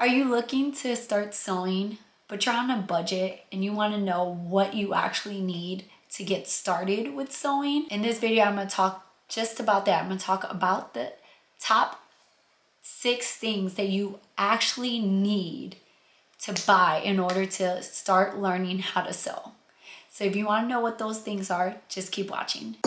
Are you looking to start sewing, but you're on a budget and you want to know what you actually need to get started with sewing? In this video, I'm going to talk just about that. I'm going to talk about the top 6 things that you actually need to buy in order to start learning how to sew. So if you want to know what those things are, just keep watching.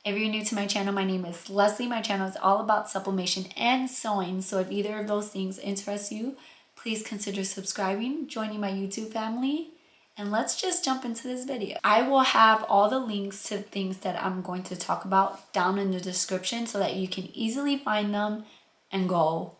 If you're new to my channel, my name is Leslie. My channel is all about sublimation and sewing. So if either of those things interest you, please consider subscribing, joining my YouTube family, and let's just jump into this video. I will have all the links to things that I'm going to talk about down in the description so that you can easily find them and go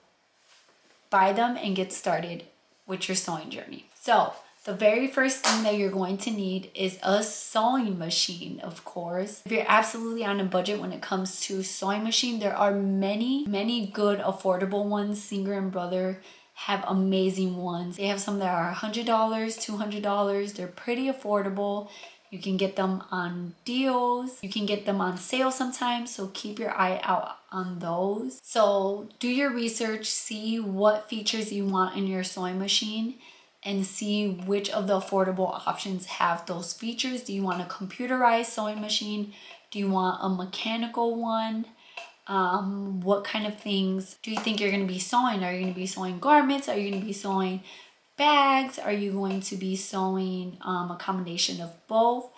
buy them and get started with your sewing journey. So the very first thing that you're going to need is a sewing machine, of course. If you're absolutely on a budget when it comes to sewing machine, there are many good affordable ones. Singer and Brother have amazing ones. They have some that are $100, $200. They're pretty affordable. You can get them on deals. You can get them on sale sometimes, so keep your eye out on those. So do your research, see what features you want in your sewing machine, and see which of the affordable options have those features. Do you want a computerized sewing machine? Do you want a mechanical one? What kind of things do you think you're going to be sewing? Are you going to be sewing garments? Are you going to be sewing bags? Are you going to be sewing a combination of both?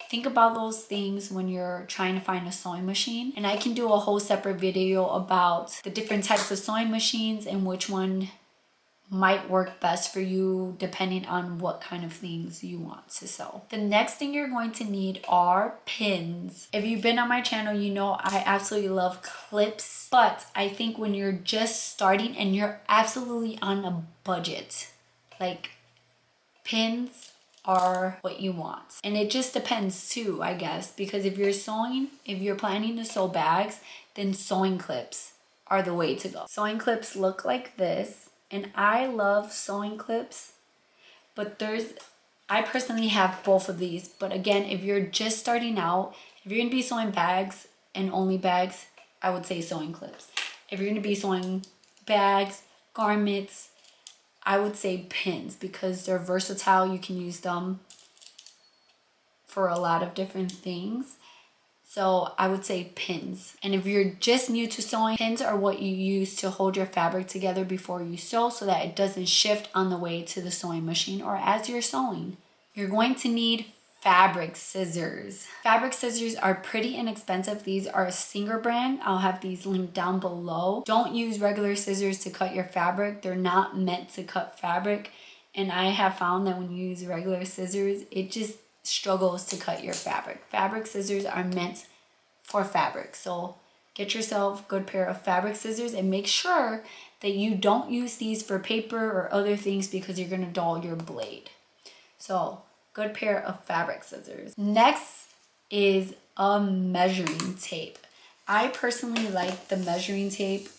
Think about those things when you're trying to find a sewing machine. And I can do a whole separate video about the different types of sewing machines and which one might work best for you depending on what kind of things you want to sew. The next thing you're going to need are pins. If you've been on my channel, you know I absolutely love clips, but I think when you're just starting and you're absolutely on a budget, like, pins are what you want. And it just depends too, I guess, because if you're planning to sew bags, then sewing clips are the way to go. Sewing clips look like this. And I love sewing clips, but I personally have both of these. But again, if you're just starting out, if you're gonna be sewing bags and only bags, I would say sewing clips. If you're gonna be sewing bags, garments, I would say pins because they're versatile. You can use them for a lot of different things. So I would say pins. And if you're just new to sewing, pins are what you use to hold your fabric together before you sew so that it doesn't shift on the way to the sewing machine or as you're sewing. You're going to need fabric scissors. Fabric scissors are pretty inexpensive. These are a Singer brand. I'll have these linked down below. Don't use regular scissors to cut your fabric. They're not meant to cut fabric. And I have found that when you use regular scissors, it just struggles to cut your fabric. Fabric scissors are meant for fabric. So get yourself a good pair of fabric scissors and make sure that you don't use these for paper or other things because you're going to dull your blade. So good pair of fabric scissors. Next is a measuring tape. I personally like the measuring tape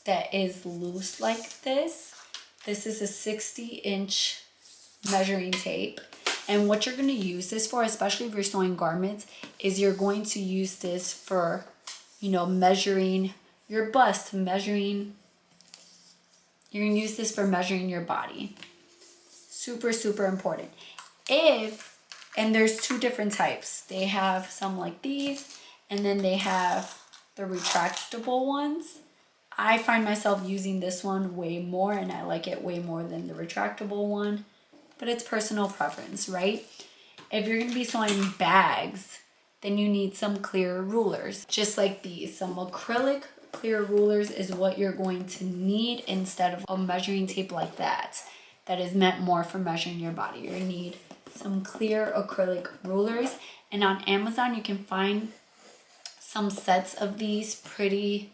that is loose like this. This is a 60-inch measuring tape. And what you're going to use this for, especially if you're sewing garments, is you're going to use this for, measuring your bust, you're going to use this for measuring your body. Super, super important. And there's 2 different types. They have some like these, and then they have the retractable ones. I find myself using this one way more, and I like it way more than the retractable one. But it's personal preference, right? If you're gonna be sewing bags, then you need some clear rulers, just like these. Some acrylic clear rulers is what you're going to need instead of a measuring tape like that is meant more for measuring your body. You're gonna need some clear acrylic rulers. And on Amazon, you can find some sets of these pretty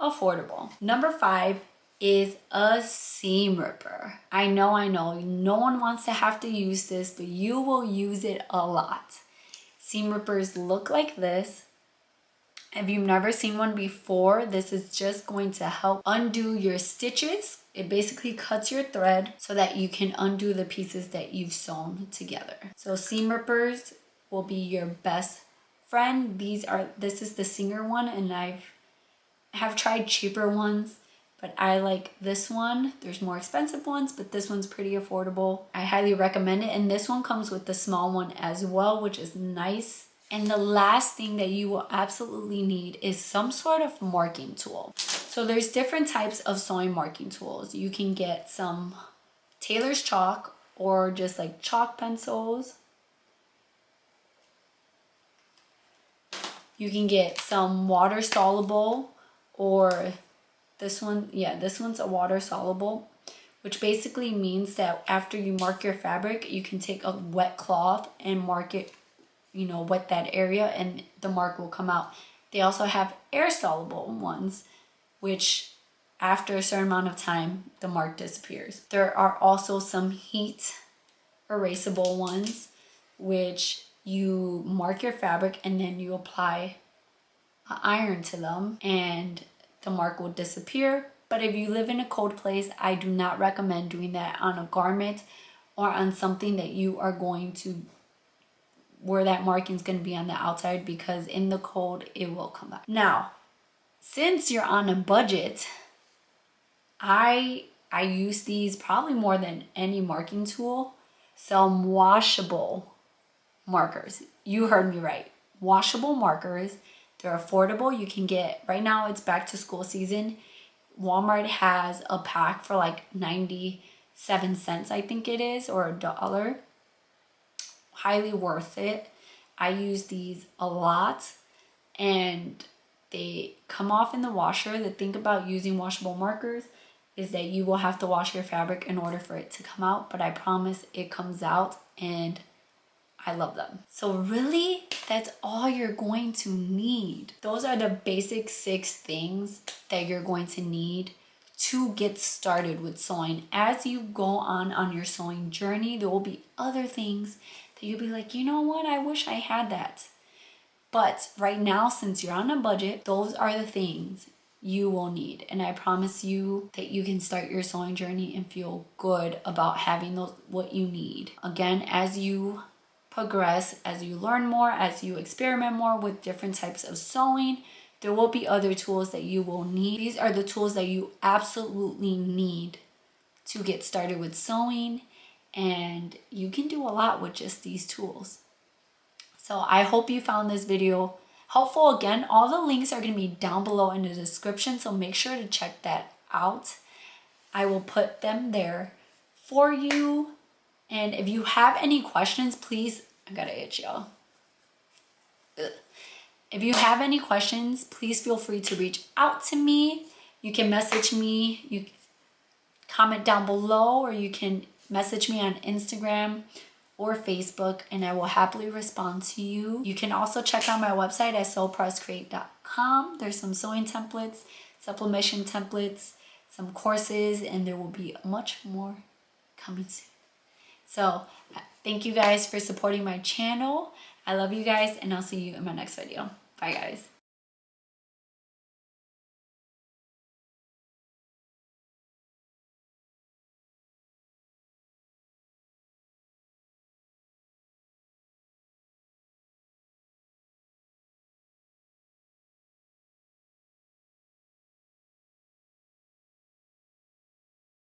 affordable. Number 5 is a seam ripper. I know, no one wants to have to use this, but you will use it a lot. Seam rippers look like this. If you've never seen one before, this is just going to help undo your stitches. It basically cuts your thread so that you can undo the pieces that you've sewn together. So seam rippers will be your best friend. This is the Singer one, and I've I have tried cheaper ones, but I like this one. There's more expensive ones, but this one's pretty affordable. I highly recommend it. And this one comes with the small one as well, which is nice. And the last thing that you will absolutely need is some sort of marking tool. So there's different types of sewing marking tools. You can get some Tailor's chalk or just like chalk pencils. You can get some water soluble, or this one, yeah, this one's a water soluble, which basically means that after you mark your fabric, you can take a wet cloth and mark it, you know, wet that area and the mark will come out. They also have air soluble ones, which after a certain amount of time, the mark disappears. There are also some heat erasable ones, which you mark your fabric and then you apply an iron to them and the mark will disappear. But if you live in a cold place, I do not recommend doing that on a garment or on something that you are going to, where that marking is going to be on the outside, because in the cold it will come back. Now, since you're on a budget, I use these probably more than any marking tool. Some washable markers. You heard me right. Washable markers. They're affordable. You can get, right now it's back to school season. Walmart has a pack for like 97 cents, I think it is, or $1. Highly worth it. I use these a lot and they come off in the washer. The thing about using washable markers is that you will have to wash your fabric in order for it to come out, but I promise it comes out and I love them. So really, that's all you're going to need. Those are the basic 6 things that you're going to need to get started with sewing. As you go on your sewing journey, there will be other things that you'll be like, you know what, I wish I had that. But right now, since you're on a budget, those are the things you will need. And I promise you that you can start your sewing journey and feel good about having those, what you need. Again, as you progress, as you learn more, as you experiment more with different types of sewing, there will be other tools that you will need. These are the tools that you absolutely need to get started with sewing, and you can do a lot with just these tools. So I hope you found this video helpful. Again, all the links are going to be down below in the description, so make sure to check that out. I will put them there for you. And if you have any questions, please, I gotta itch, y'all. If you have any questions, please feel free to reach out to me. You can message me, you comment down below, or you can message me on Instagram or Facebook, and I will happily respond to you. You can also check out my website at sewpresscreate.com. There's some sewing templates, sublimation templates, some courses, and there will be much more coming soon. So thank you guys for supporting my channel. I love you guys, and I'll see you in my next video. Bye guys.